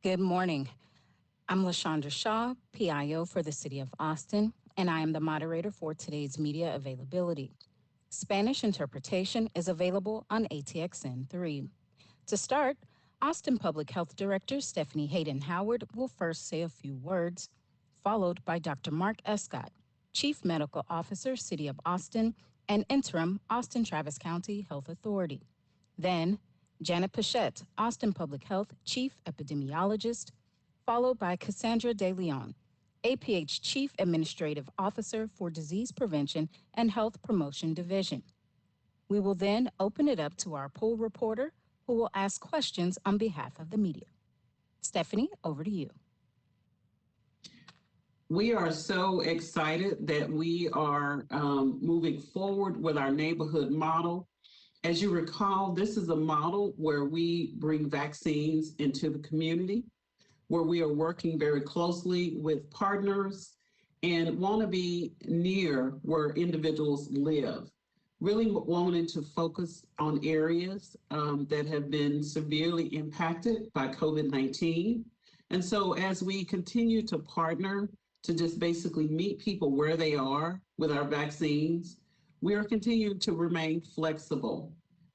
Good morning. I'm LaShondra Shaw, PIO for the City of Austin, and I am the moderator for today's media availability. Spanish interpretation is available on ATXN 3. To start, Austin Public Health Director Stephanie Hayden Howard will first say a few words, followed by Dr. Mark Escott, Chief Medical Officer, City of Austin, and Interim Austin Travis County Health Authority. Then, Janet Pichette, Austin Public Health Chief Epidemiologist, followed by Cassandra De Leon, APH Chief Administrative Officer for Disease Prevention and Health Promotion Division. We will then open it up to our pool reporter, who will ask questions on behalf of the media. Stephanie, over to you. We are so excited that we are moving forward with our neighborhood model. As you recall, this is a model where we bring vaccines into the community, where we are working very closely with partners and want to be near where individuals live. Really wanted to focus on areas that have been severely impacted by COVID-19. And so as we continue to partner to just basically meet people where they are with our vaccines, we are continuing to remain flexible.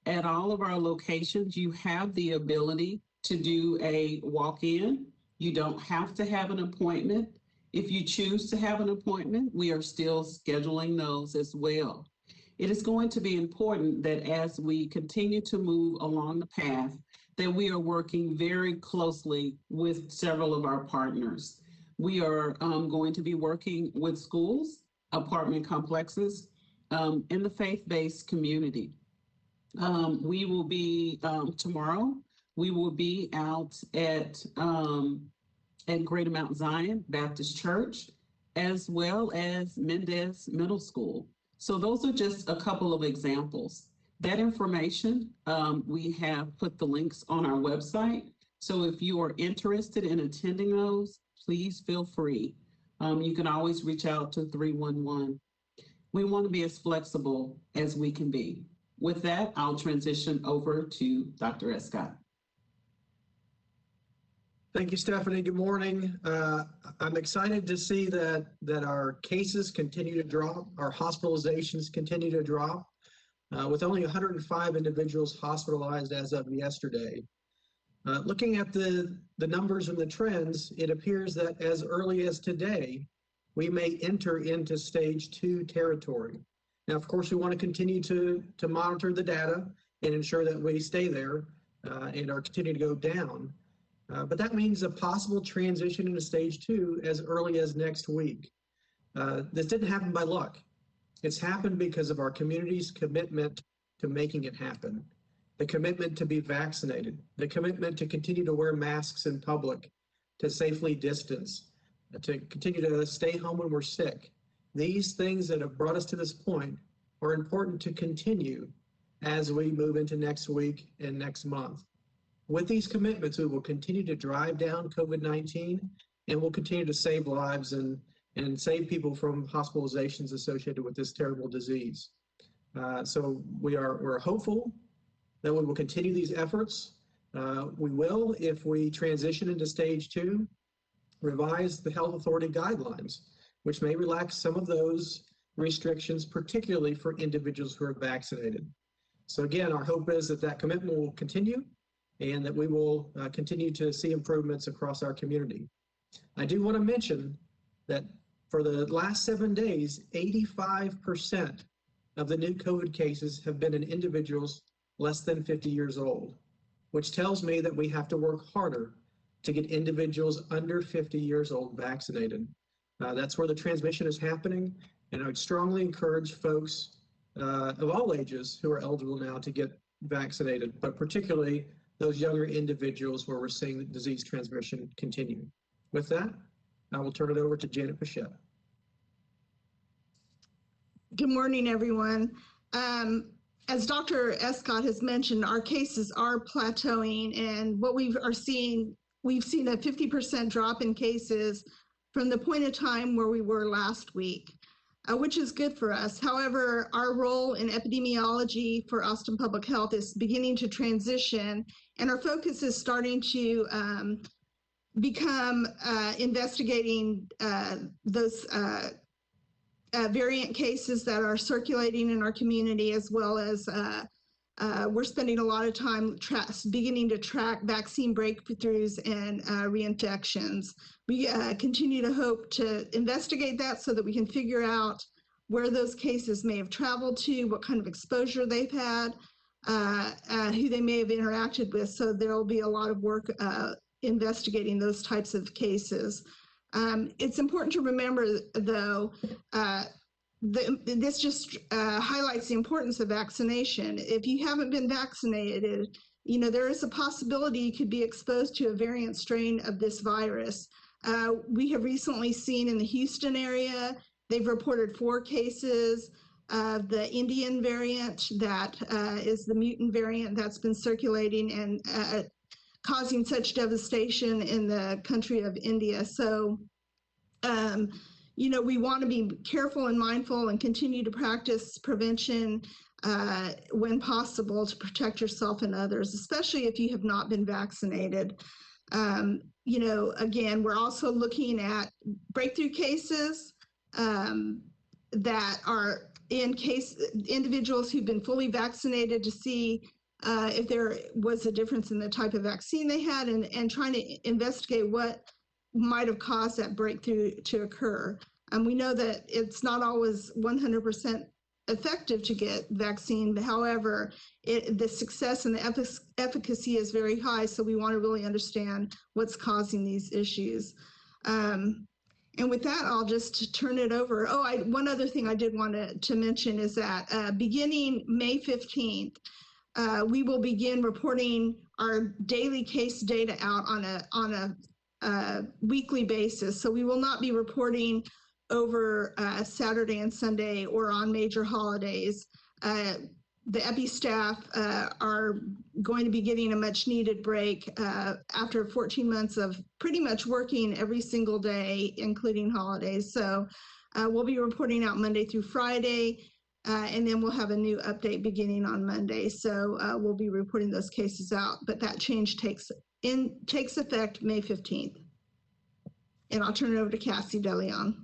At all of our locations, you have the ability to do a walk-in. You don't have to have an appointment. If you choose to have an appointment, we are still scheduling those as well. It is going to be important that as we continue to move along the path, that we are working very closely with several of our partners. We are going to be working with schools, apartment complexes, in the faith-based community. We will be tomorrow. We will be out at Greater Mount Zion Baptist Church, as well as Mendez Middle School. So those are just a couple of examples. That information, we have put the links on our website. So if you are interested in attending those, please feel free. You can always reach out to 311. We want to be as flexible as we can be. With that, I'll transition over to Dr. Escott. Thank you, Stephanie. Good morning. I'm excited to see that our cases continue to drop, our hospitalizations continue to drop, with only 105 individuals hospitalized as of yesterday. Looking at the numbers and the trends, it appears that as early as today, we may enter into stage 2 territory. Now, of course, we want to continue to monitor the data and ensure that we stay there and are continuing to go down. But that means a possible transition into stage 2 as early as next week. This didn't happen by luck. It's happened because of our community's commitment to making it happen. The commitment to be vaccinated, the commitment to continue to wear masks in public, to safely distance, to continue to stay home when we're sick. These things that have brought us to this point are important to continue as we move into next week and next month. With these commitments, we will continue to drive down COVID-19 and we'll continue to save lives and save people from hospitalizations associated with this terrible disease. So we're hopeful that we will continue these efforts. We will, if we transition into stage 2, revise the health authority guidelines, which may relax some of those restrictions, particularly for individuals who are vaccinated. So again, our hope is that that commitment will continue and that we will continue to see improvements across our community. I do want to mention that for the last 7 days, 85% of the new COVID cases have been in individuals less than 50 years old, which tells me that we have to work harder to get individuals under 50 years old vaccinated. That's where the transmission is happening, and I would strongly encourage folks of all ages who are eligible now to get vaccinated, but particularly those younger individuals where we're seeing the disease transmission continue. With that, I will turn it over to Janet Pichette. Good morning, everyone. As Dr. Escott has mentioned, our cases are plateauing, and what we've seen a 50% drop in cases from the point of time where we were last week, which is good for us. However, our role in epidemiology for Austin Public Health is beginning to transition, and our focus is starting to become investigating those variant cases that are circulating in our community, as well as we're spending a lot of time beginning to track vaccine breakthroughs and reinfections. We continue to hope to investigate that so that we can figure out where those cases may have traveled to, what kind of exposure they've had, who they may have interacted with. So there will be a lot of work investigating those types of cases. It's important to remember, though, this just highlights the importance of vaccination. If you haven't been vaccinated, there is a possibility you could be exposed to a variant strain of this virus. We have recently seen in the Houston area, they've reported 4 cases of the Indian variant that is the mutant variant that's been circulating and causing such devastation in the country of India. So, we want to be careful and mindful and continue to practice prevention when possible to protect yourself and others, especially if you have not been vaccinated. Again, we're also looking at breakthrough cases that are individuals who've been fully vaccinated to see if there was a difference in the type of vaccine they had, and trying to investigate what might have caused that breakthrough to occur. We know that it's not always 100% effective to get vaccine. However, the success and the efficacy is very high, so we want to really understand what's causing these issues. And with that, I'll just turn it over. One other thing I did want to mention is that beginning May 15th, we will begin reporting our daily case data out on a weekly basis. So we will not be reporting over Saturday and Sunday or on major holidays. The EPI staff are going to be getting a much needed break after 14 months of pretty much working every single day, including holidays. So we'll be reporting out Monday through Friday, and then we'll have a new update beginning on Monday. So we'll be reporting those cases out, but that change takes effect May 15th. And I'll turn it over to Cassie DeLeon.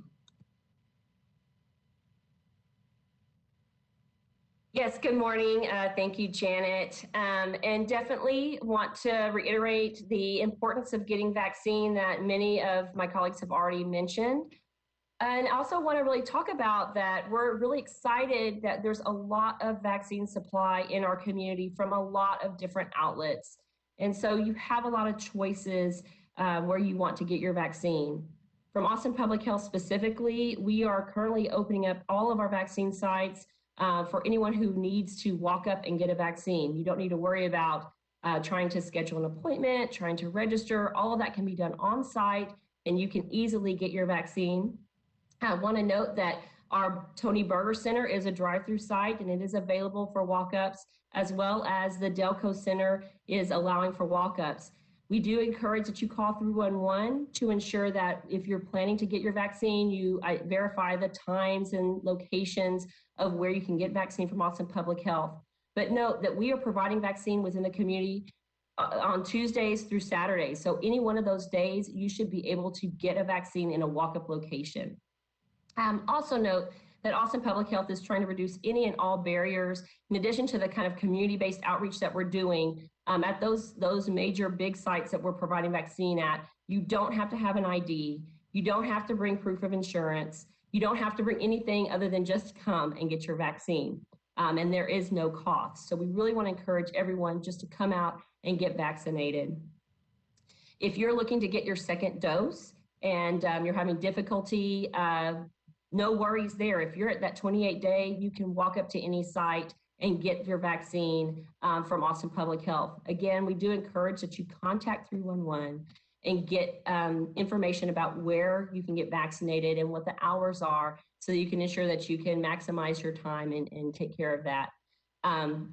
Yes, good morning. Thank you, Janet. And definitely want to reiterate the importance of getting vaccine that many of my colleagues have already mentioned. And also want to really talk about that we're really excited that there's a lot of vaccine supply in our community from a lot of different outlets. And so you have a lot of choices where you want to get your vaccine. From Austin Public Health specifically, we are currently opening up all of our vaccine sites for anyone who needs to walk up and get a vaccine. You don't need to worry about trying to schedule an appointment, trying to register. All of that can be done on site, and you can easily get your vaccine. I want to note that our Tony Berger Center is a drive-through site, and it is available for walk-ups, as well as the Delco Center is allowing for walk-ups. We do encourage that you call 311 to ensure that if you're planning to get your vaccine, you verify the times and locations of where you can get vaccine from Austin Public Health. But note that we are providing vaccine within the community on Tuesdays through Saturdays. So any one of those days, you should be able to get a vaccine in a walk-up location. Also note that Austin Public Health is trying to reduce any and all barriers, in addition to the kind of community-based outreach that we're doing at those major big sites that we're providing vaccine at. You don't have to have an ID. You don't have to bring proof of insurance. You don't have to bring anything other than just come and get your vaccine. And there is no cost. So we really want to encourage everyone just to come out and get vaccinated. If you're looking to get your second dose and you're having difficulty, no worries there. If you're at that 28-day, you can walk up to any site and get your vaccine from Austin Public Health. Again, we do encourage that you contact 311 and get information about where you can get vaccinated and what the hours are, so that you can ensure that you can maximize your time and take care of that.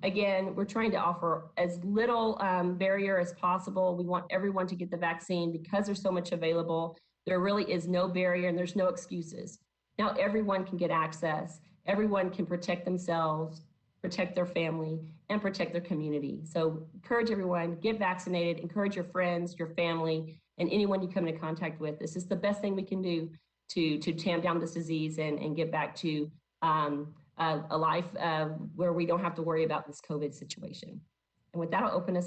Again, we're trying to offer as little barrier as possible. We want everyone to get the vaccine because there's so much available. There really is no barrier and there's no excuses. Now everyone can get access. Everyone can protect themselves, protect their family, and protect their community. So encourage everyone, get vaccinated, encourage your friends, your family, and anyone you come into contact with. This is the best thing we can do to tamp down this disease and get back to a life where we don't have to worry about this COVID situation. And with that, I'll open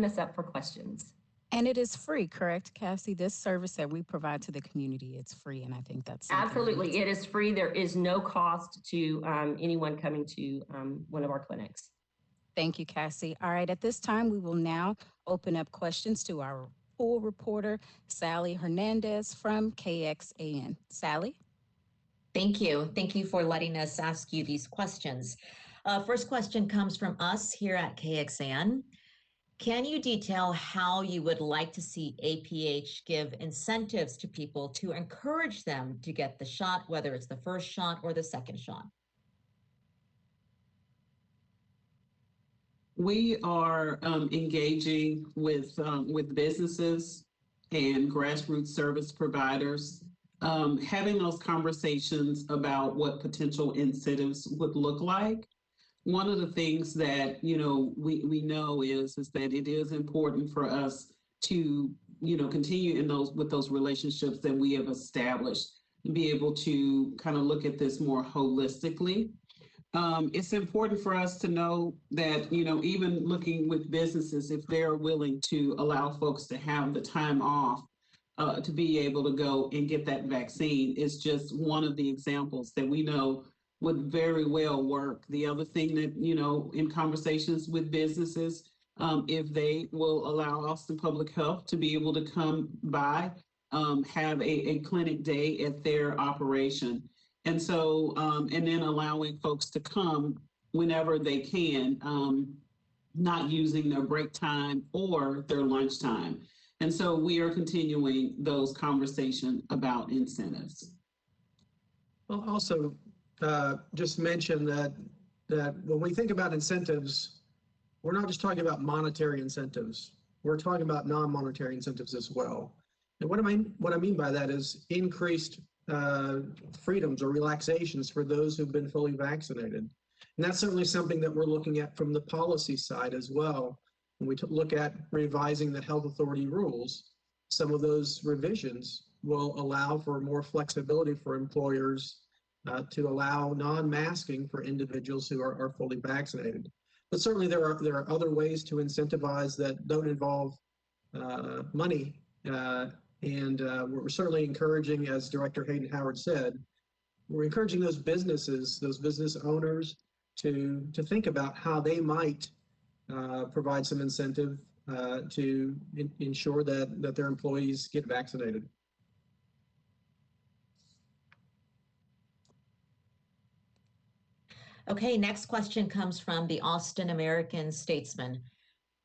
us up for questions. And it is free, correct, Cassie? This service that we provide to the community, it's free, and I think that's absolutely. It is free. There is no cost to anyone coming to one of our clinics. Thank you, Cassie. All right, at this time, we will now open up questions to our pool reporter, Sally Hernandez from KXAN. Sally? Thank you. Thank you for letting us ask you these questions. First question comes from us here at KXAN. Can you detail how you would like to see APH give incentives to people to encourage them to get the shot, whether it's the first shot or the second shot? We are engaging with businesses and grassroots service providers, having those conversations about what potential incentives would look like. One of the things that we know is that it is important for us to continue in those relationships that we have established and be able to kind of look at this more holistically. It's important for us to know that even looking with businesses, if they're willing to allow folks to have the time off to be able to go and get that vaccine, is just one of the examples that we know would very well work. The other thing that, in conversations with businesses, if they will allow Austin Public Health to be able to come by, have a clinic day at their operation. And so, and then allowing folks to come whenever they can, not using their break time or their lunch time. And so we are continuing those conversations about incentives. Well, also, just mention that when we think about incentives, we're not just talking about monetary incentives. We're talking about non-monetary incentives as well. And what I mean by that is increased freedoms or relaxations for those who've been fully vaccinated. And that's certainly something that we're looking at from the policy side as well. When we look at revising the health authority rules, some of those revisions will allow for more flexibility for employers to allow non-masking for individuals who are fully vaccinated. But certainly there are other ways to incentivize that don't involve money. And we're certainly encouraging, as Director Hayden Howard said, we're encouraging those businesses, those business owners to think about how they might provide some incentive to ensure that their employees get vaccinated. Okay, next question comes from the Austin American-Statesman.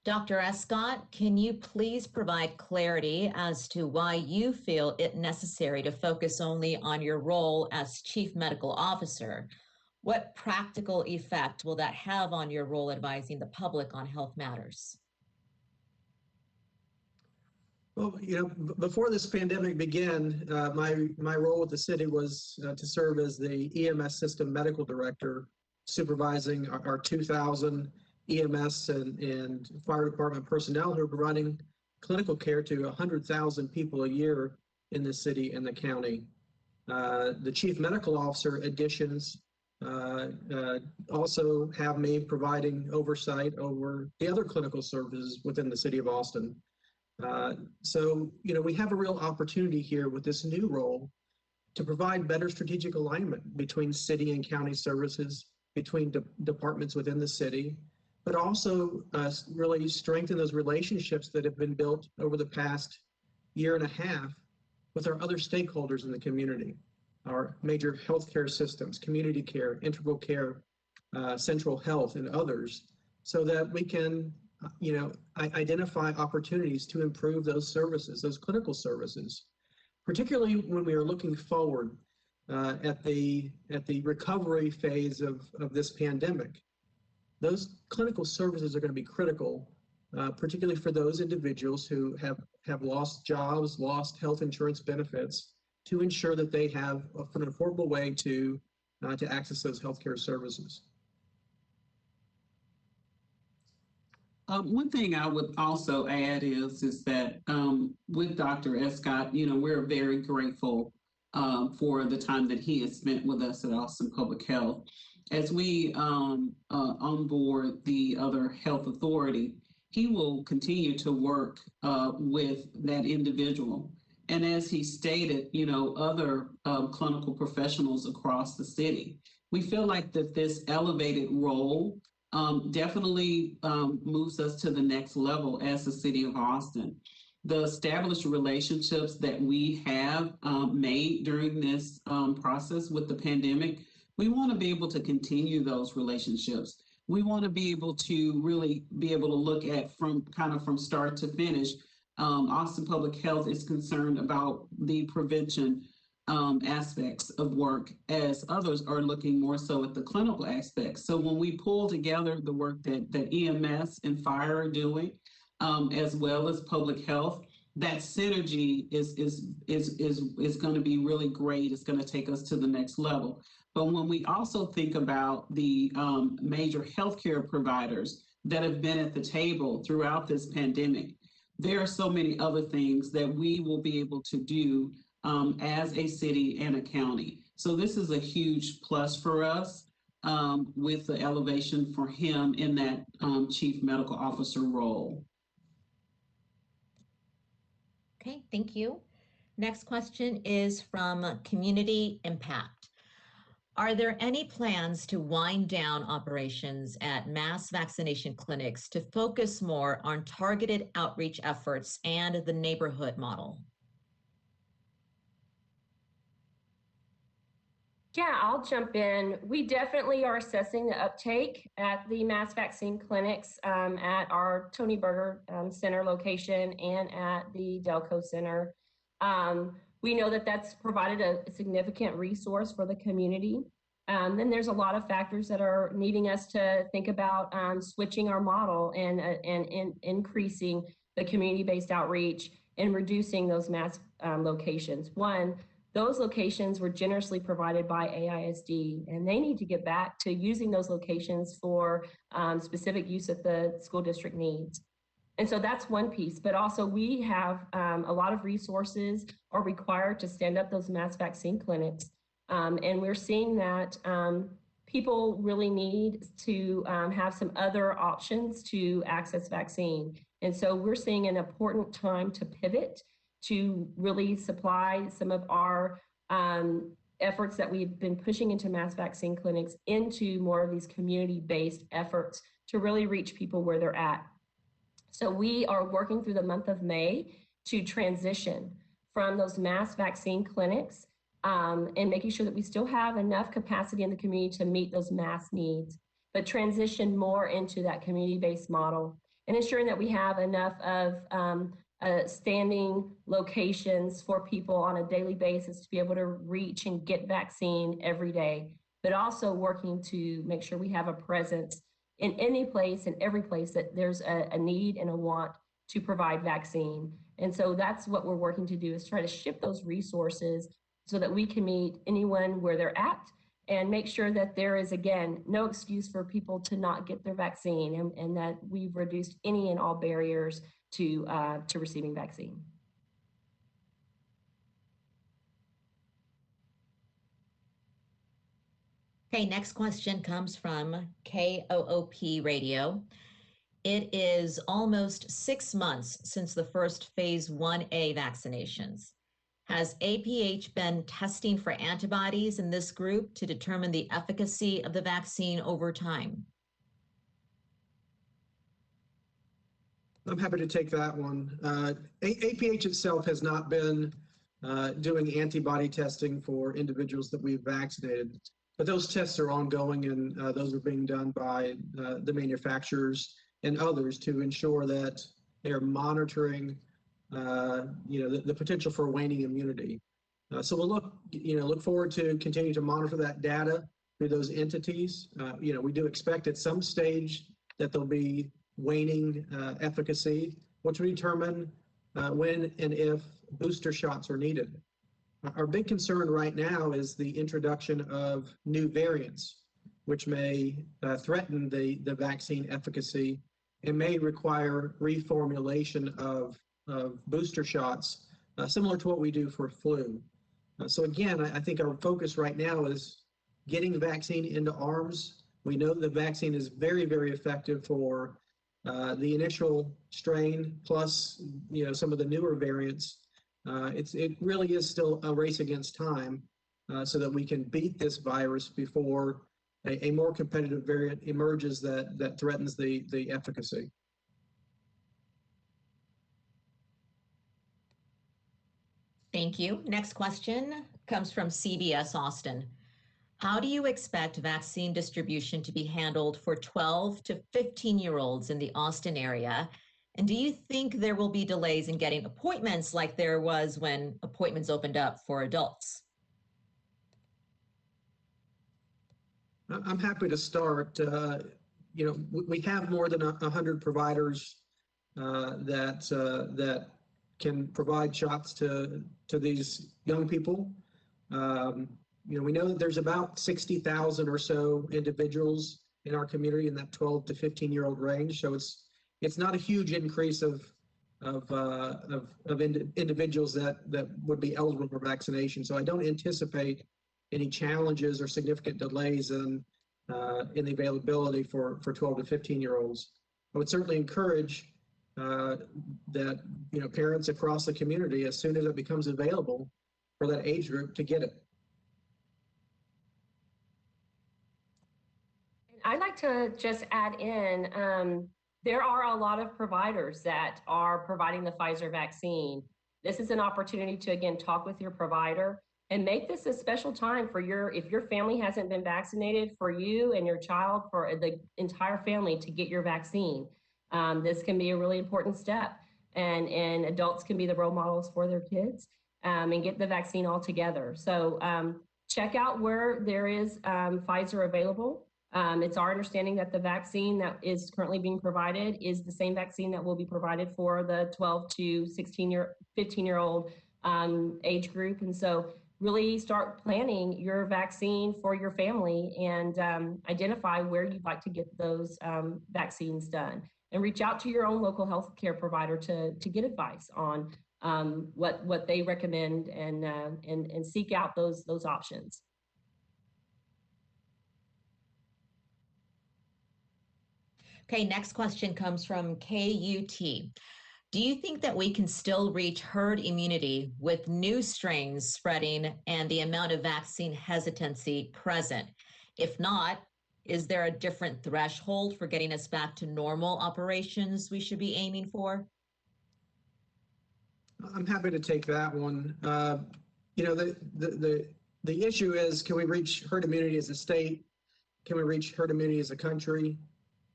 Dr. Escott, can you please provide clarity as to why you feel it necessary to focus only on your role as Chief Medical Officer? What practical effect will that have on your role advising the public on health matters? Well, before this pandemic began, my role with the city was to serve as the EMS System Medical Director, supervising our 2,000 EMS and fire department personnel who are providing clinical care to 100,000 people a year in the city and the county. The Chief Medical Officer additions also have me providing oversight over the other clinical services within the city of Austin. So, we have a real opportunity here with this new role to provide better strategic alignment between city and county services, between departments within the city, but also really strengthen those relationships that have been built over the past year and a half with our other stakeholders in the community, our major healthcare systems, community care, integral care, central health, and others, so that we can identify opportunities to improve those services, those clinical services, particularly when we are looking forward at the recovery phase of this pandemic. Those clinical services are going to be critical, particularly for those individuals who have lost jobs, lost health insurance benefits, to ensure that they have an affordable way to access those healthcare services. One thing I would also add is that with Dr. Escott, we're very grateful for the time that he has spent with us at Austin Public Health. As we onboard the other health authority, he will continue to work with that individual. And as he stated, other clinical professionals across the city, we feel like that this elevated role definitely moves us to the next level as the city of Austin. The established relationships that we have made during this process with the pandemic, we want to be able to continue those relationships. We want to be able to really be able to look at from start to finish. Austin Public Health is concerned about the prevention aspects of work, as others are looking more so at the clinical aspects. So when we pull together the work that EMS and fire are doing, as well as public health, that synergy is going to be really great. It's going to take us to the next level. But when we also think about the major healthcare providers that have been at the table throughout this pandemic, there are so many other things that we will be able to do as a city and a county. So this is a huge plus for us with the elevation for him in that chief medical officer role. Okay, thank you. Next question is from Community Impact. Are there any plans to wind down operations at mass vaccination clinics to focus more on targeted outreach efforts and the neighborhood model? Yeah, I'll jump in. We definitely are assessing the uptake at the mass vaccine clinics at our Tony Berger Center location and at the Delco Center. We know that that's provided a significant resource for the community. Then there's a lot of factors that are needing us to think about switching our model and increasing the community-based outreach and reducing those mass locations. One, those locations were generously provided by AISD, and they need to get back to using those locations for specific use that the school district needs. And so that's one piece, but also we have a lot of resources are required to stand up those mass vaccine clinics. And we're seeing that people really need to have some other options to access vaccine. And so we're seeing an important time to pivot to really supply some of our efforts that we've been pushing into mass vaccine clinics into more of these community-based efforts to really reach people where they're at. So we are working through the month of May to transition from those mass vaccine clinics and making sure that we still have enough capacity in the community to meet those mass needs, but transition more into that community-based model and ensuring that we have enough of standing locations for people on a daily basis to be able to reach and get vaccine every day, but also working to make sure we have a presence in any place and every place that there's a need and a want to provide vaccine. And so that's what we're working to do, is try to shift those resources so that we can meet anyone where they're at and make sure that there is, again, no excuse for people to not get their vaccine, and that we've reduced any and all barriers to receiving vaccine. Okay, next question comes from KOOP Radio. It is almost 6 months since the first phase 1A vaccinations. Has APH been testing for antibodies in this group to determine the efficacy of the vaccine over time? I'm happy to take that one. APH itself has not been doing antibody testing for individuals that we've vaccinated, but those tests are ongoing, and those are being done by the manufacturers and others to ensure that they're monitoring the potential for waning immunity. So we'll look forward to continue to monitor that data through those entities. We do expect at some stage that there'll be waning efficacy, which will determine when and if booster shots are needed. Our big concern right now is the introduction of new variants, which may threaten the vaccine efficacy and may require reformulation of booster shots, similar to what we do for flu. So again, I think our focus right now is getting the vaccine into arms. We know the vaccine is very, very effective for the initial strain, plus some of the newer variants. It really is still a race against time, so that we can beat this virus before a more competitive variant emerges that threatens the efficacy. Thank you. Next question comes from CBS Austin. How do you expect vaccine distribution to be handled for 12 to 15-year-olds in the Austin area? And do you think there will be delays in getting appointments like there was when appointments opened up for adults? I'm happy to start. We have more than 100 providers that can provide shots to these young people. We know that there's about 60,000 or so individuals in our community in that 12 to 15-year-old range. So it's not a huge increase of individuals that would be eligible for vaccination. So I don't anticipate any challenges or significant delays in the availability for 12 to 15-year-olds. I would certainly encourage that parents across the community, as soon as it becomes available for that age group, to get it. I'd like to just add in, there are a lot of providers that are providing the Pfizer vaccine. This is an opportunity to, again, talk with your provider and make this a special time for if your family hasn't been vaccinated, for you and your child, for the entire family to get your vaccine. This can be a really important step, and adults can be the role models for their kids and get the vaccine all together. So check out where there is Pfizer available. It's our understanding that the vaccine that is currently being provided is the same vaccine that will be provided for the 12 to 15-year-old age group. And so really start planning your vaccine for your family and identify where you'd like to get those vaccines done. And reach out to your own local healthcare provider to get advice on what they recommend and seek out those options. Okay, next question comes from KUT. Do you think that we can still reach herd immunity with new strains spreading and the amount of vaccine hesitancy present? If not, is there a different threshold for getting us back to normal operations we should be aiming for? I'm happy to take that one. The issue is, can we reach herd immunity as a state? Can we reach herd immunity as a country?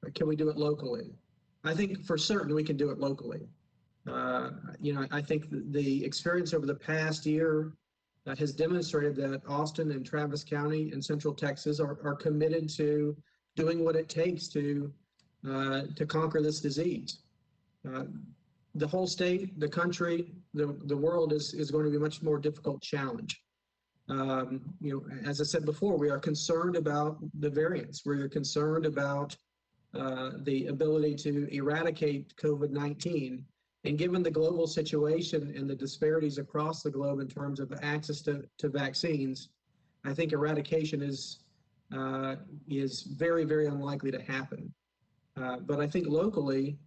Or can we do it locally? I think for certain we can do it locally. I think the experience over the past year has demonstrated that Austin and Travis County and Central Texas are committed to doing what it takes to conquer this disease. The whole state, the country, the world is going to be a much more difficult challenge. As I said before, we are concerned about the variants. We're concerned about the ability to eradicate COVID-19. And given the global situation and the disparities across the globe in terms of access to vaccines, I think eradication is very, very unlikely to happen. But I think locally,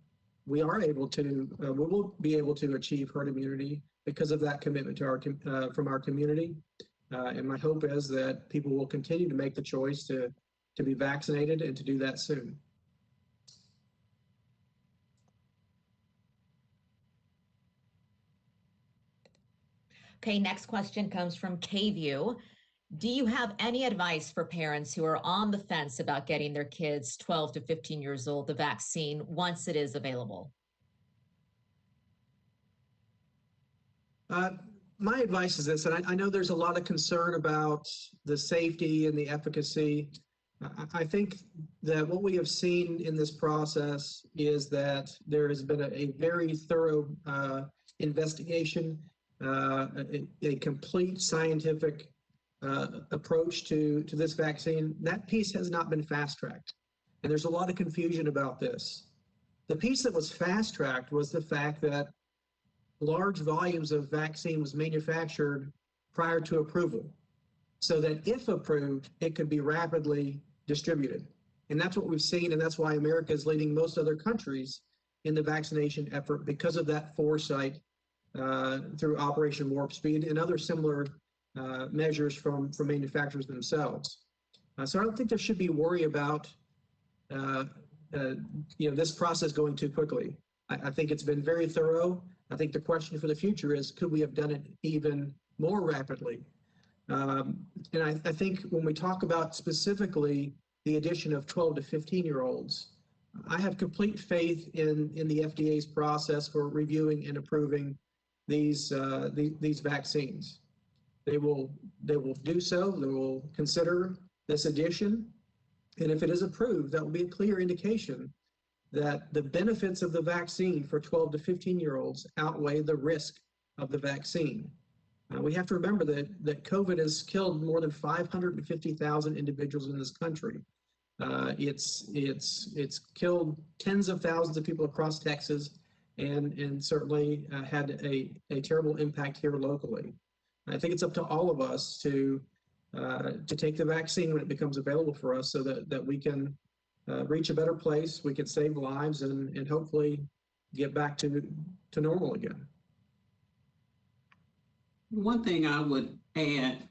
we will be able to achieve herd immunity because of that commitment to from our community. And my hope is that people will continue to make the choice to be vaccinated and to do that soon. Okay, next question comes from KView. Do you have any advice for parents who are on the fence about getting their kids 12 to 15 years old the vaccine once it is available? My advice is this, and I know there's a lot of concern about the safety and the efficacy. I think that what we have seen in this process is that there has been a very thorough investigation, a complete scientific approach to this vaccine. That piece has not been fast-tracked, and there's a lot of confusion about this. The piece that was fast-tracked was the fact that large volumes of vaccine was manufactured prior to approval, so that if approved, it could be rapidly distributed. And that's what we've seen, and that's why America is leading most other countries in the vaccination effort, because of that foresight through Operation Warp Speed and other similar measures from manufacturers themselves. So I don't think there should be worry about this process going too quickly. I think it's been very thorough. I think the question for the future is, could we have done it even more rapidly? And I think when we talk about specifically the addition of 12 to 15-year-olds, I have complete faith in the FDA's process for reviewing and approving these vaccines. They will do so. They will consider this addition, and if it is approved, that will be a clear indication that the benefits of the vaccine for 12 to 15-year-olds outweigh the risk of the vaccine. We have to remember that COVID has killed more than 550,000 individuals in this country. It's killed tens of thousands of people across Texas, and certainly had a terrible impact here locally. I think it's up to all of us to take the vaccine when it becomes available for us, so that we can reach a better place, we can save lives, and hopefully get back to normal again. One thing I would add,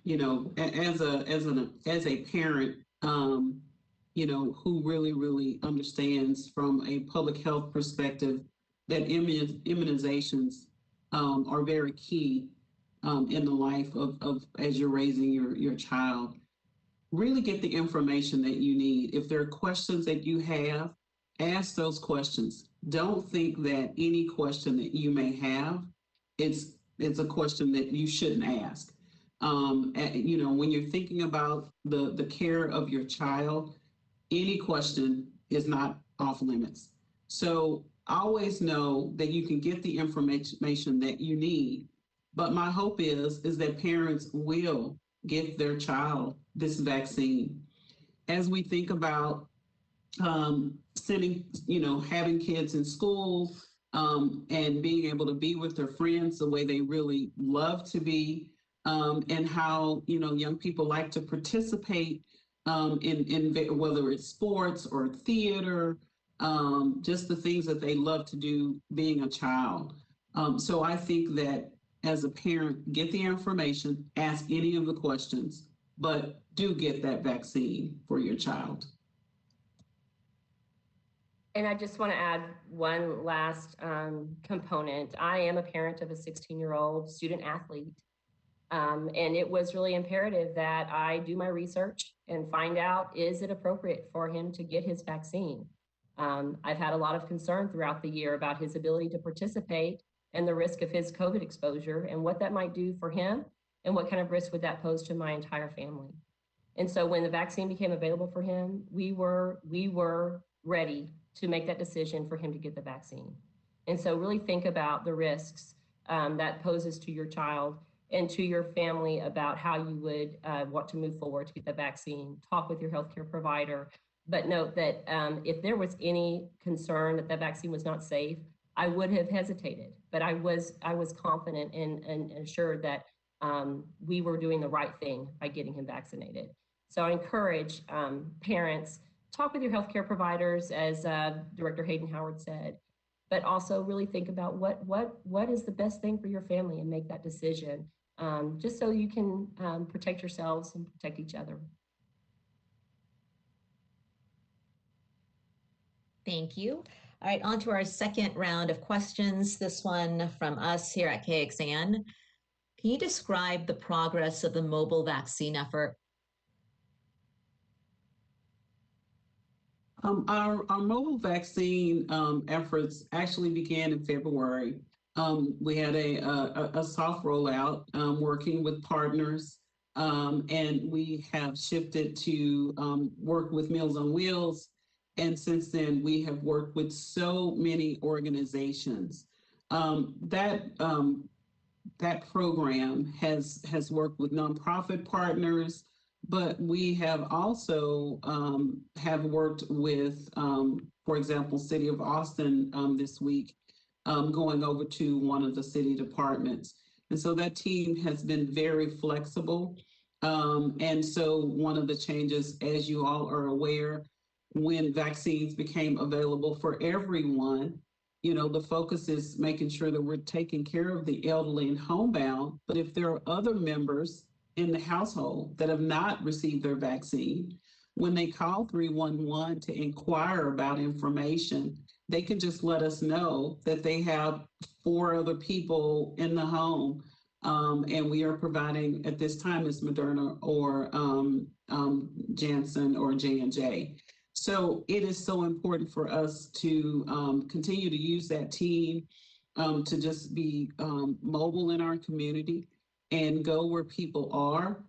as a parent, who really understands from a public health perspective that immunizations are very key in the life of as you're raising your child. Really get the information that you need. If there are questions that you have, ask those questions. Don't think that any question that you may have, it's a question that you shouldn't ask. When you're thinking about the care of your child, any question is not off limits. So always know that you can get the information that you need. But my hope is that parents will give their child this vaccine. As we think about having kids in school, and being able to be with their friends the way they really love to be, and how young people like to participate in whether it's sports or theater, just the things that they love to do being a child. So I think that as a parent, get the information, ask any of the questions, but do get that vaccine for your child. And I just want to add one last component. I am a parent of a 16-year-old student athlete. And it was really imperative that I do my research and find out, is it appropriate for him to get his vaccine? I've had a lot of concern throughout the year about his ability to participate and the risk of his COVID exposure and what that might do for him and what kind of risk would that pose to my entire family. And so when the vaccine became available for him, we were ready to make that decision for him to get the vaccine. And so really think about the risks that poses to your child and to your family about how you would want to move forward to get the vaccine. Talk with your healthcare provider, but note that if there was any concern that the vaccine was not safe, I would have hesitated, but I was confident and assured that we were doing the right thing by getting him vaccinated. So I encourage parents, talk with your healthcare providers, as Director Hayden Howard said, but also really think about what is the best thing for your family and make that decision, just so you can protect yourselves and protect each other. Thank you. All right, on to our second round of questions. This one from us here at KXAN. Can you describe the progress of the mobile vaccine effort? Our mobile vaccine efforts actually began in February. We had a soft rollout working with partners, and we have shifted to work with Meals on Wheels. And since then, we have worked with so many organizations. That program has worked with nonprofit partners, but we have also have worked with, for example, City of Austin this week, going over to one of the city departments. And so that team has been very flexible. And so one of the changes, as you all are aware, when vaccines became available for everyone, the focus is making sure that we're taking care of the elderly and homebound. But if there are other members in the household that have not received their vaccine, when they call 311 to inquire about information, they can just let us know that they have 4 other people in the home. And we are providing at this time is Moderna or Janssen or J&J. So it is so important for us to continue to use that team to just be mobile in our community and go where people are,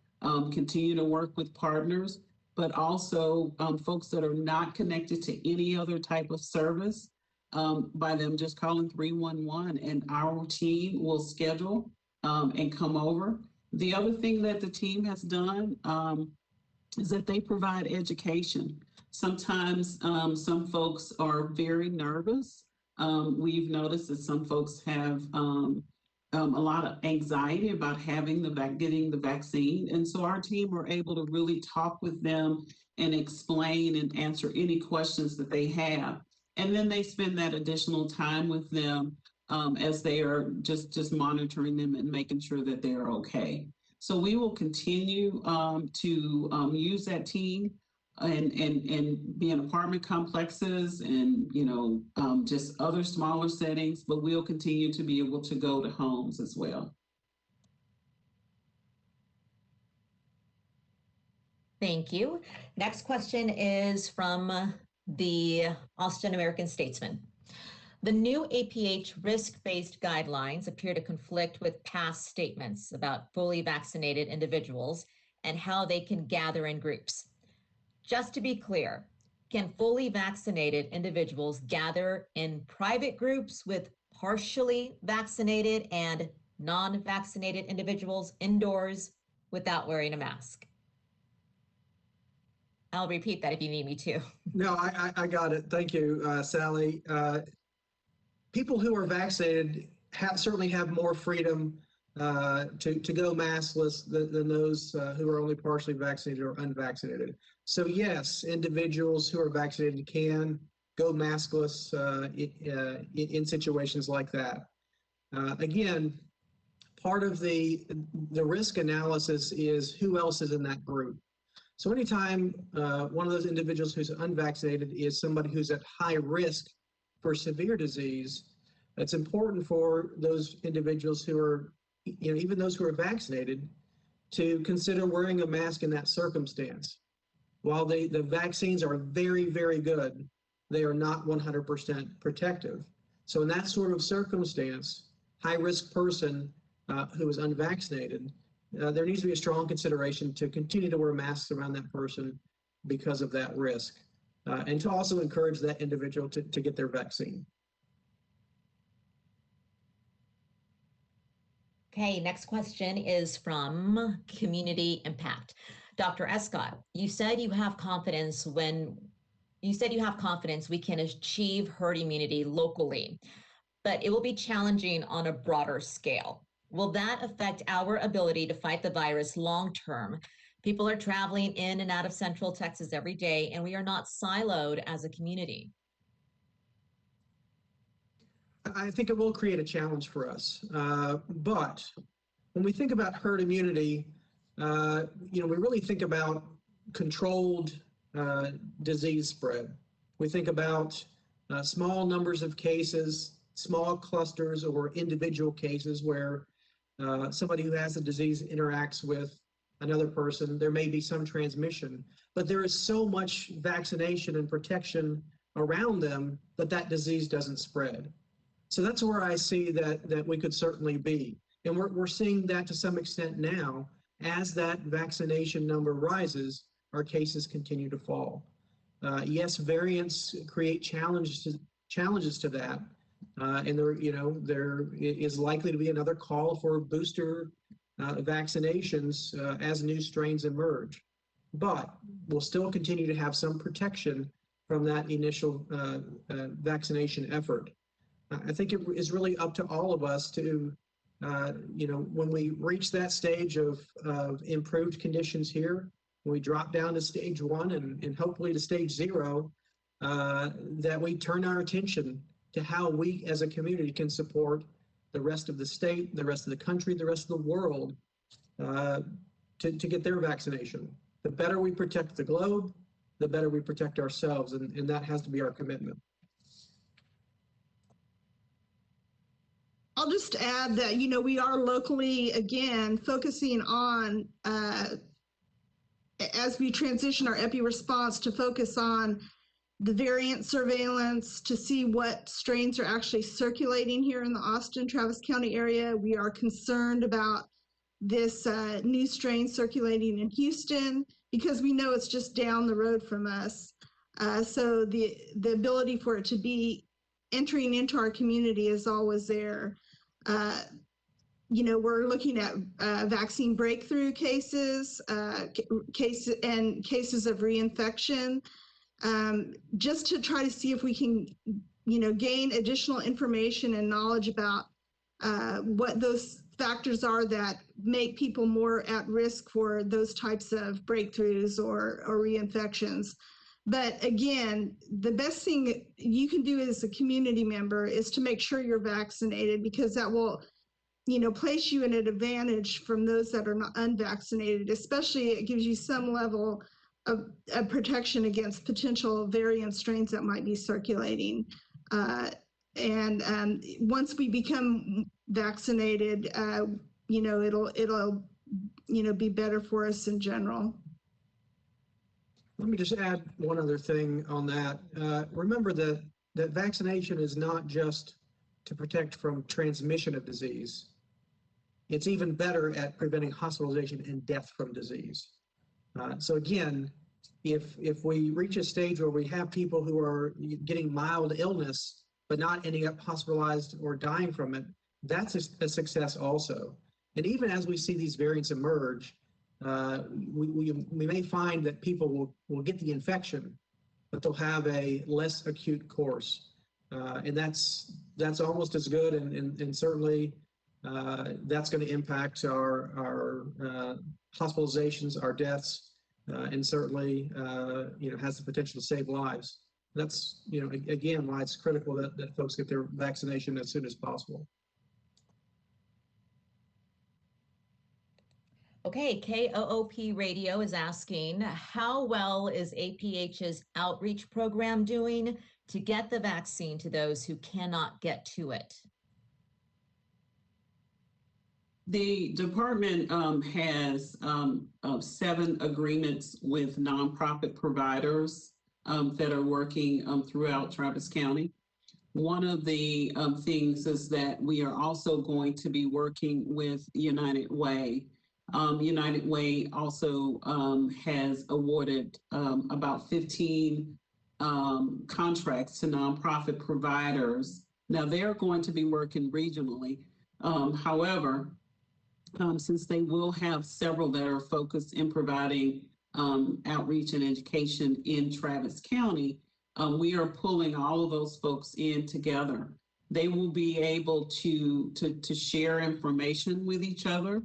continue to work with partners, but also folks that are not connected to any other type of service, by them just calling 311 and our team will schedule and come over. The other thing that the team has done is that they provide education. Sometimes some folks are very nervous. We've noticed that some folks have a lot of anxiety about getting the vaccine. And so our team are able to really talk with them and explain and answer any questions that they have. And then they spend that additional time with them as they are just monitoring them and making sure that they're okay. So we will continue to use that team and be in apartment complexes and just other smaller settings, but we'll continue to be able to go to homes as well. Thank you. Next question is from the Austin American-Statesman. The new APH risk-based guidelines appear to conflict with past statements about fully vaccinated individuals and how they can gather in groups. Just to be clear, can fully vaccinated individuals gather in private groups with partially vaccinated and non-vaccinated individuals indoors without wearing a mask? I'll repeat that if you need me to. No, I got it. Thank you, Sally. People who are vaccinated certainly have more freedom to go maskless than those who are only partially vaccinated or unvaccinated. So yes, individuals who are vaccinated can go maskless in situations like that. Again, part of the risk analysis is who else is in that group. So anytime one of those individuals who's unvaccinated is somebody who's at high risk for severe disease, it's important for those individuals who are, even those who are vaccinated, to consider wearing a mask in that circumstance. While the vaccines are very, very good, they are not 100% protective. So in that sort of circumstance, high-risk person who is unvaccinated, there needs to be a strong consideration to continue to wear masks around that person because of that risk, and to also encourage that individual to get their vaccine. Okay, next question is from Community Impact. Dr. Escott, you said you have confidence we can achieve herd immunity locally, but it will be challenging on a broader scale. Will that affect our ability to fight the virus long term? People are traveling in and out of Central Texas every day, and we are not siloed as a community. I think it will create a challenge for us. But when we think about herd immunity, we really think about controlled disease spread. We think about small numbers of cases, small clusters or individual cases where somebody who has the disease interacts with another person. There may be some transmission, but there is so much vaccination and protection around them that disease doesn't spread. So that's where I see that we could certainly be. And we're seeing that to some extent now. As that vaccination number rises, our cases continue to fall. Yes, variants create challenges to that. And there is likely to be another call for booster vaccinations as new strains emerge. but we'll still continue to have some protection from that initial vaccination effort. I think it is really up to all of us to, when we reach that stage of improved conditions here, when we drop down to stage 1 and hopefully to stage 0, that we turn our attention to how we as a community can support the rest of the state, the rest of the country, the rest of the world to get their vaccination. The better we protect the globe, the better we protect ourselves, and that has to be our commitment. I'll just add that, we are locally, again, focusing on, as we transition our epi response, to focus on the variant surveillance to see what strains are actually circulating here in the Austin, Travis County area. We are concerned about this new strain circulating in Houston because we know it's just down the road from us. So the ability for it to be entering into our community is always there. We're looking at vaccine breakthrough cases, cases of reinfection, just to try to see if we can, gain additional information and knowledge about what those factors are that make people more at risk for those types of breakthroughs or reinfections. But again, the best thing you can do as a community member is to make sure you're vaccinated, because that will, place you in an advantage from those that are not unvaccinated. Especially, it gives you some level of protection against potential variant strains that might be circulating. And once we become vaccinated, it'll be better for us in general. Let me just add one other thing on that. Remember that vaccination is not just to protect from transmission of disease. It's even better at preventing hospitalization and death from disease. So again, if we reach a stage where we have people who are getting mild illness but not ending up hospitalized or dying from it, that's a success also. And even as we see these variants emerge, we may find that people will get the infection, but they'll have a less acute course. And that's almost as good, and certainly that's going to impact our hospitalizations, our deaths, and certainly has the potential to save lives. That's again why it's critical that folks get their vaccination as soon as possible. Okay, KOOP Radio is asking, how well is APH's outreach program doing to get the vaccine to those who cannot get to it? The department has 7 agreements with nonprofit providers that are working throughout Travis County. One of the things is that we are also going to be working with United Way. United Way also has awarded about 15 contracts to nonprofit providers. Now they're going to be working regionally. However, since they will have several that are focused in providing outreach and education in Travis County, we are pulling all of those folks in together. They will be able to share information with each other.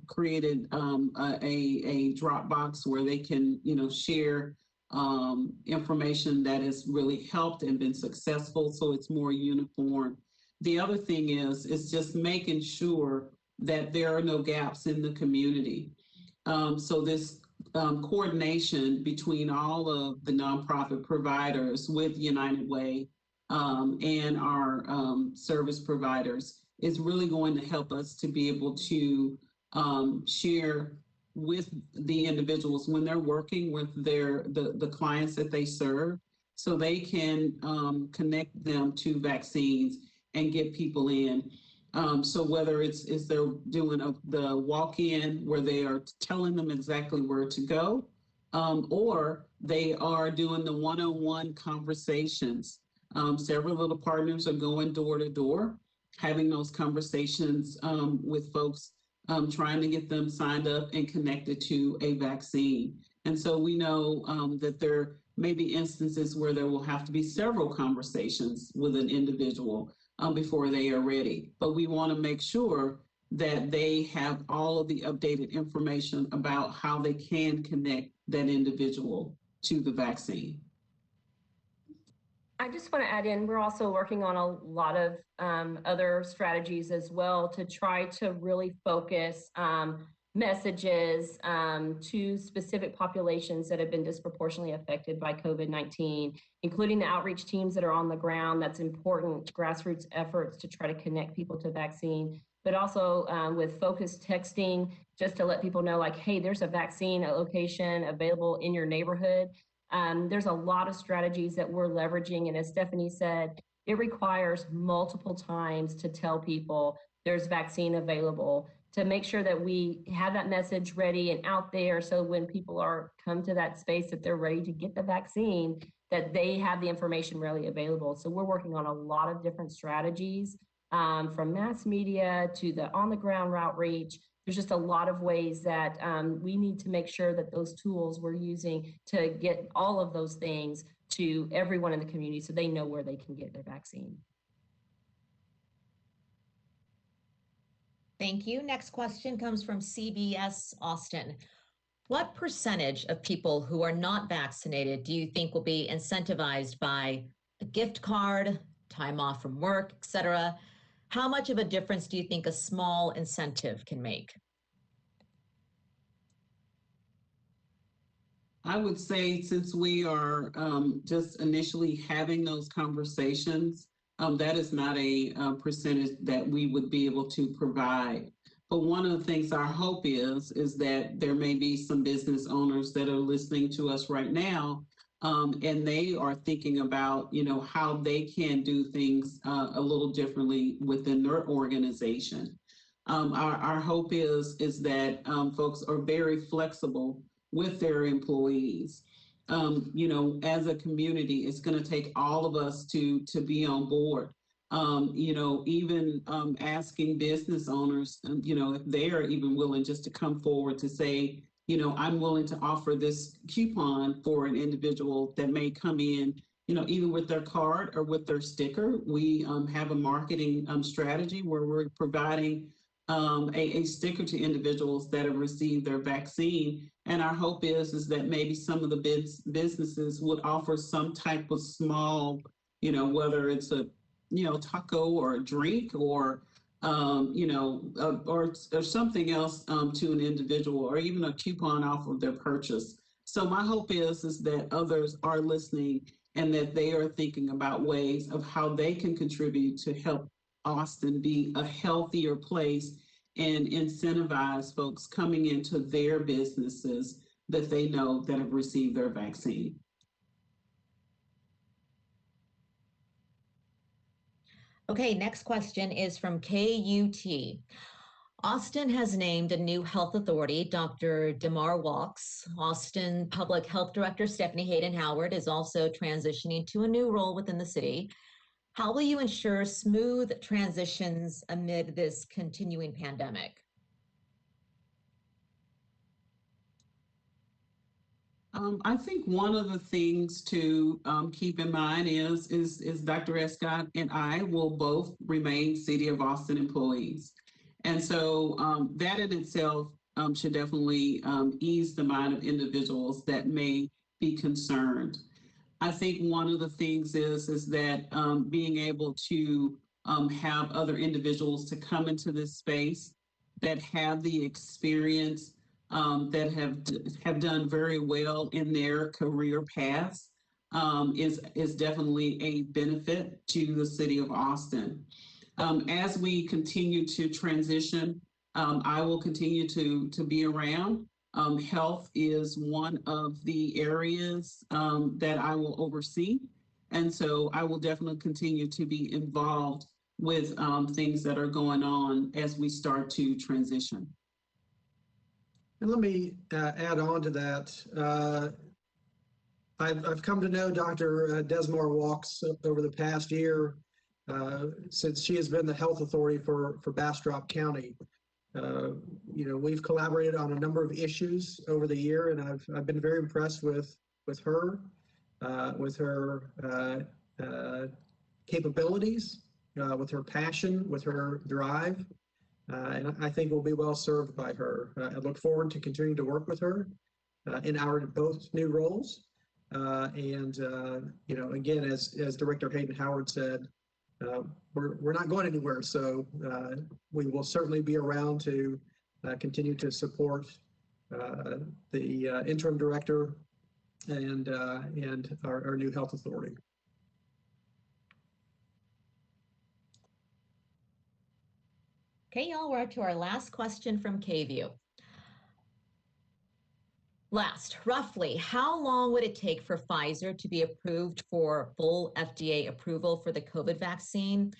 Created a Dropbox where they can, share information that has really helped and been successful, so it's more uniform. The other thing is just making sure that there are no gaps in the community. So this coordination between all of the nonprofit providers with United Way and our service providers is really going to help us to be able to share with the individuals when they're working with the clients that they serve, so they can connect them to vaccines and get people in. So whether it's they're doing the walk-in where they are telling them exactly where to go, or they are doing the one-on-one conversations. Several of the partners are going door to door, having those conversations with folks trying to get them signed up and connected to a vaccine. And so we know that there may be instances where there will have to be several conversations with an individual before they are ready. But we want to make sure that they have all of the updated information about how they can connect that individual to the vaccine. I just want to add in, we're also working on a lot of other strategies as well to try to really focus messages to specific populations that have been disproportionately affected by COVID-19, including the outreach teams that are on the ground. That's important, grassroots efforts to try to connect people to vaccine, but also with focused texting, just to let people know, like, hey, there's a vaccine location available in your neighborhood. There's a lot of strategies that we're leveraging. And as Stephanie said, it requires multiple times to tell people there's vaccine available, to make sure that we have that message ready and out there. So when people come to that space, that they're ready to get the vaccine, that they have the information readily available. So we're working on a lot of different strategies, from mass media to the on the ground outreach. There's just a lot of ways that we need to make sure that those tools we're using to get all of those things to everyone in the community so they know where they can get their vaccine. Thank you. Next question comes from CBS Austin. What percentage of people who are not vaccinated do you think will be incentivized by a gift card, time off from work, etc.? How much of a difference do you think a small incentive can make? I would say, since we are just initially having those conversations, that is not a percentage that we would be able to provide. But one of the things our hope is that there may be some business owners that are listening to us right now, and they are thinking about, how they can do things a little differently within their organization. Our hope is that folks are very flexible with their employees. As a community, it's going to take all of us to be on board. Even asking business owners, if they are even willing just to come forward to say, I'm willing to offer this coupon for an individual that may come in, either with their card or with their sticker. We have a marketing strategy where we're providing a sticker to individuals that have received their vaccine. And our hope is that maybe some of the businesses would offer some type of small, whether it's a, taco or a drink or, or something else to an individual, or even a coupon off of their purchase. So my hope is that others are listening and that they are thinking about ways of how they can contribute to help Austin be a healthier place and incentivize folks coming into their businesses that they know that have received their vaccine. Okay, next question is from KUT. Austin has named a new health authority, Dr. Demar Walks. Austin Public Health Director Stephanie Hayden Howard is also transitioning to a new role within the city. How will you ensure smooth transitions amid this continuing pandemic? I think one of the things to keep in mind is Dr. Escott and I will both remain City of Austin employees. And so that in itself should definitely ease the mind of individuals that may be concerned. I think one of the things is that being able to have other individuals to come into this space that have the experience, that have done very well in their career paths is definitely a benefit to the city of Austin. As we continue to transition, I will continue to be around. Health is one of the areas that I will oversee. And so I will definitely continue to be involved with things that are going on as we start to transition. And let me add on to that. I've come to know Dr. Desmar Walks over the past year since she has been the health authority for Bastrop County. we've collaborated on a number of issues over the year, and I've been very impressed with her, with her capabilities, with her passion, with her drive, and I think we'll be well served by her. I look forward to continuing to work with her in our both new roles. Again, as Director Hayden Howard said, we're not going anywhere. So we will certainly be around to continue to support the interim director and our new health authority. Okay, y'all, we're up to our last question from KView. Roughly, how long would it take for Pfizer to be approved for full FDA approval for the COVID vaccine?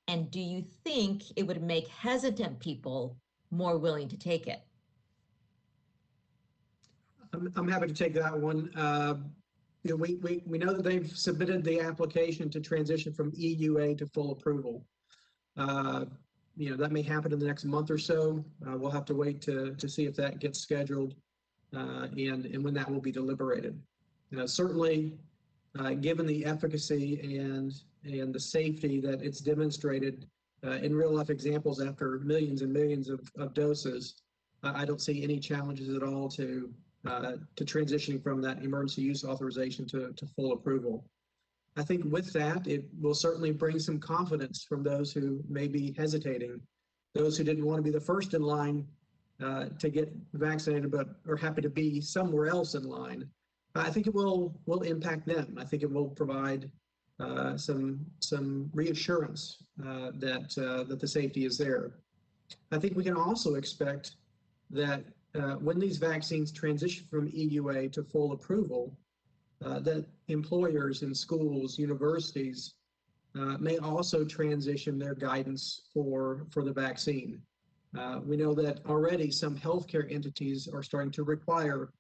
And do you think it would make hesitant people more willing to take it? I'm happy to take that one. We know that they've submitted the application to transition from EUA to full approval. That may happen in the next month or so. We'll have to wait to see if that gets scheduled and when that will be deliberated. Certainly, given the efficacy and the safety that it's demonstrated in real life examples after millions and millions of doses, I don't see any challenges at all to transitioning from that emergency use authorization to full approval. I think with that, it will certainly bring some confidence from those who may be hesitating, those who didn't want to be the first in line to get vaccinated, but are happy to be somewhere else in line. I think it will impact them. I think it will provide some reassurance that the safety is there. I think we can also expect that when these vaccines transition from EUA to full approval, that employers and schools, universities may also transition their guidance for the vaccine. We know that already some healthcare entities are starting to require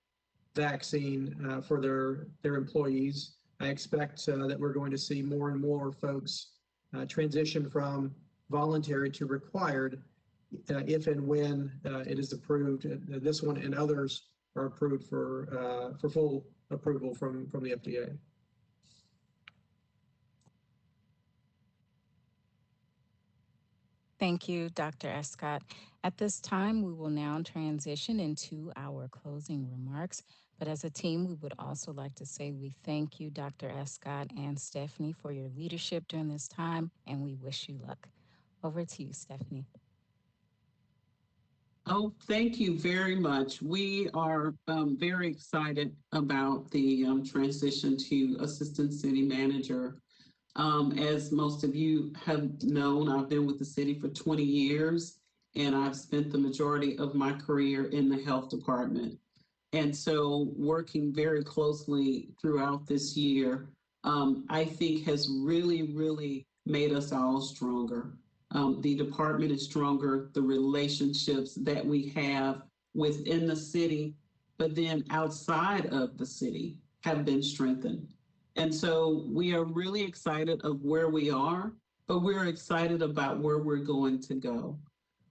vaccine for their employees. I expect that we're going to see more and more folks transition from voluntary to required if and when it is approved. This one and others are approved for full approval from the FDA. Thank you, Dr. Escott. At this time, we will now transition into our closing remarks. But as a team, we would also like to say we thank you, Dr. Escott and Stephanie, for your leadership during this time, and we wish you luck. Over to you, Stephanie. Oh, thank you very much. We are very excited about the transition to Assistant City Manager. As most of you have known, I've been with the city for 20 years, and I've spent the majority of my career in the health department. And so working very closely throughout this year, I think has really, really made us all stronger. The department is stronger, the relationships that we have within the city, but then outside of the city have been strengthened. And so we are really excited of where we are, but we're excited about where we're going to go.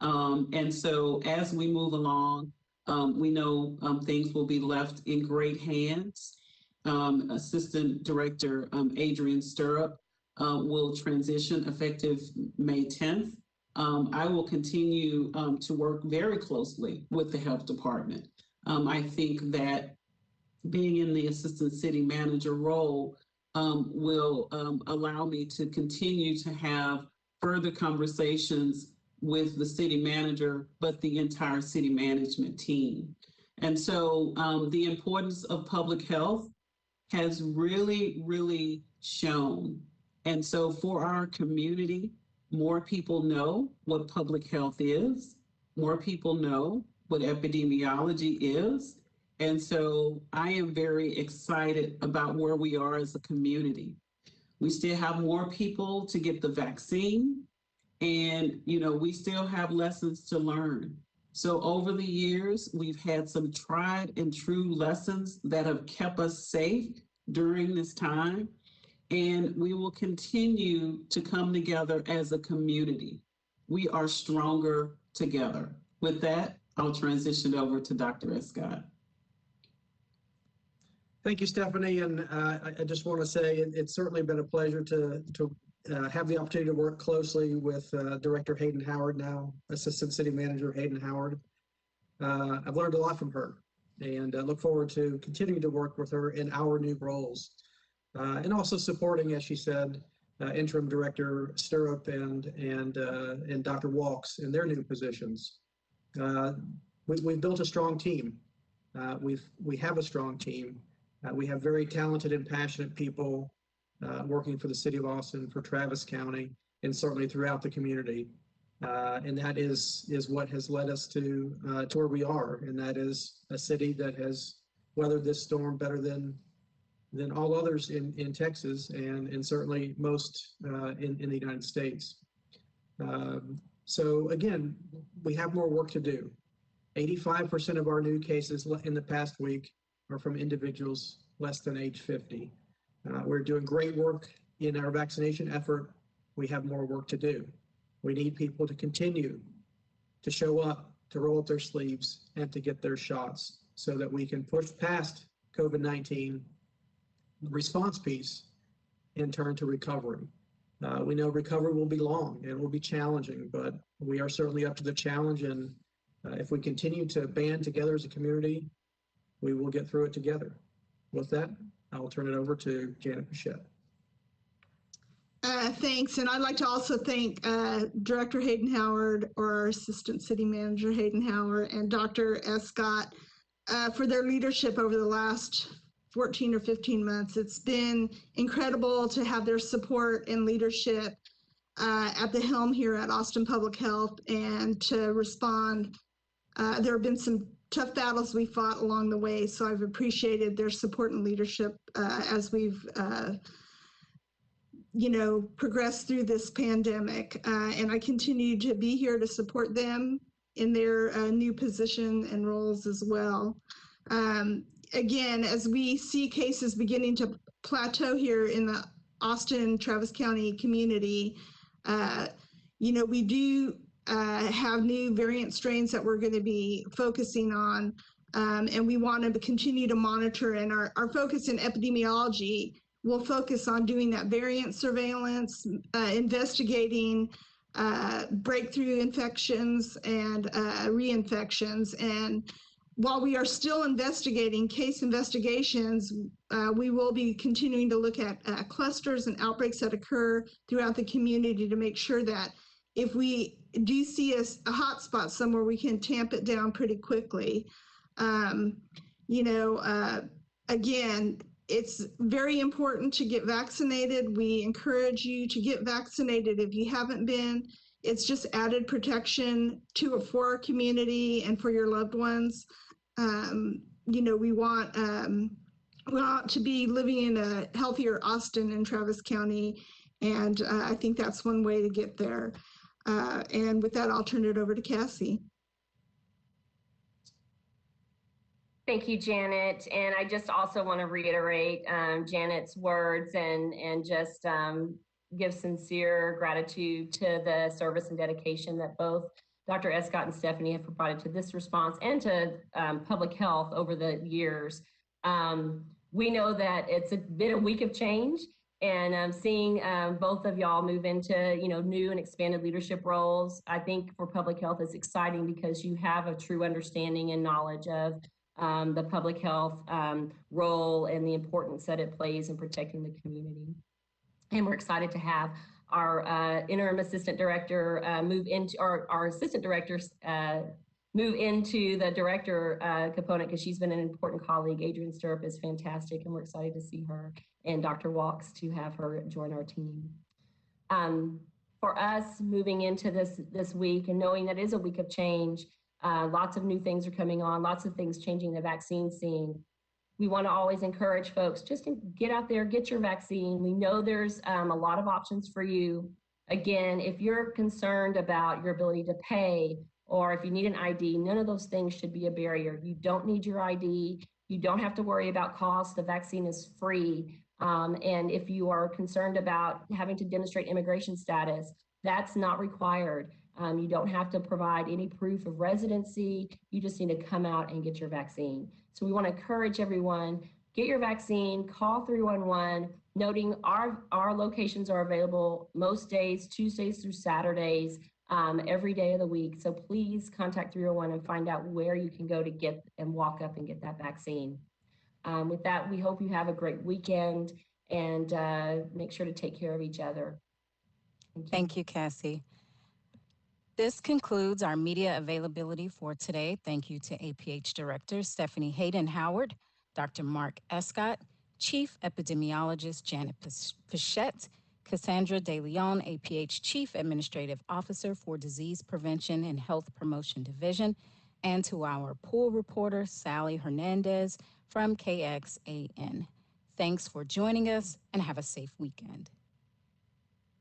And so as we move along, we know things will be left in great hands. Assistant Director Adrian Stirrup will transition effective May 10th. I will continue to work very closely with the health department. I think that being in the Assistant City Manager role will allow me to continue to have further conversations with the city manager, but the entire city management team. And so the importance of public health has really, really shown. And so for our community, more people know what public health is, more people know what epidemiology is. And so I am very excited about where we are as a community. We still have more people to get the vaccine, and we still have lessons to learn. So over the years, we've had some tried and true lessons that have kept us safe during this time. And we will continue to come together as a community. We are stronger together. With that, I'll transition over to Dr. Escott. Thank you, Stephanie. And I just want to say it's certainly been a pleasure to have the opportunity to work closely with Director Hayden Howard, now Assistant City Manager Hayden Howard. I've learned a lot from her, and I look forward to continuing to work with her in our new roles. And also supporting, as she said, Interim Director Stirrup and Dr. Walks in their new positions. We've built a strong team. We have a strong team. We have very talented and passionate people working for the City of Austin, for Travis County, and certainly throughout the community. And that is what has led us to where we are, and that is a city that has weathered this storm better than all others in Texas, and certainly most in the United States. So again, we have more work to do. 85% of our new cases in the past week are from individuals less than age 50. We're doing great work in our vaccination effort. We have more work to do. We need people to continue to show up, to roll up their sleeves, and to get their shots so that we can push past COVID-19 response piece and turn to recovery. We know recovery will be long and will be challenging, but we are certainly up to the challenge. And if we continue to band together as a community, we will get through it together. With that, I'll turn it over to Janet Pichette. Thanks. And I'd like to also thank Director Hayden Howard, or our Assistant City Manager Hayden Howard, and Dr. Escott for their leadership over the last 14 or 15 months. It's been incredible to have their support and leadership at the helm here at Austin Public Health, and to respond. There have been some tough battles we fought along the way, so I've appreciated their support and leadership as we've progressed through this pandemic. And I continue to be here to support them in their new position and roles as well. Again, as we see cases beginning to plateau here in the Austin, Travis County community, we do have new variant strains that we're going to be focusing on, and we want to continue to monitor. And our focus in epidemiology will focus on doing that variant surveillance, investigating breakthrough infections and reinfections. And while we are still investigating case investigations, we will be continuing to look at clusters and outbreaks that occur throughout the community to make sure that if we do see a hotspot somewhere, we can tamp it down pretty quickly. Again, it's very important to get vaccinated. We encourage you to get vaccinated if you haven't been. It's just added protection for our community and for your loved ones. We want to be living in a healthier Austin and Travis County, and I think that's one way to get there. And with that, I'll turn it over to Cassie. Thank you, Janet. And I just also want to reiterate Janet's words and just give sincere gratitude to the service and dedication that both Dr. Escott and Stephanie have provided to this response and to public health over the years. We know that it's been a week of change, and seeing both of y'all move into new and expanded leadership roles, I think for public health is exciting because you have a true understanding and knowledge of the public health role and the importance that it plays in protecting the community. And we're excited to have our interim assistant director move into, or our assistant directors move into the director component, because she's been an important colleague. Adrienne Stirrup is fantastic, and we're excited to see her, and Dr. Walks to have her join our team. For us, moving into this week and knowing that it is a week of change, lots of new things are coming on, lots of things changing the vaccine scene. We want to always encourage folks just to get out there, get your vaccine. We know there's a lot of options for you. Again, if you're concerned about your ability to pay, or if you need an ID, none of those things should be a barrier. You don't need your ID. You don't have to worry about cost. The vaccine is free. And if you are concerned about having to demonstrate immigration status, that's not required. You don't have to provide any proof of residency. You just need to come out and get your vaccine. So we want to encourage everyone, get your vaccine, call 311, noting our locations are available most days, Tuesdays through Saturdays, every day of the week. So please contact 301 and find out where you can go to get and walk up and get that vaccine. With that, we hope you have a great weekend and make sure to take care of each other. Thank you, Cassie. This concludes our media availability for today. Thank you to APH Director Stephanie Hayden Howard, Dr. Mark Escott, Chief Epidemiologist Janet Pichette, Cassandra De Leon, APH Chief Administrative Officer for Disease Prevention and Health Promotion Division, and to our pool reporter, Sally Hernandez from KXAN. Thanks for joining us and have a safe weekend.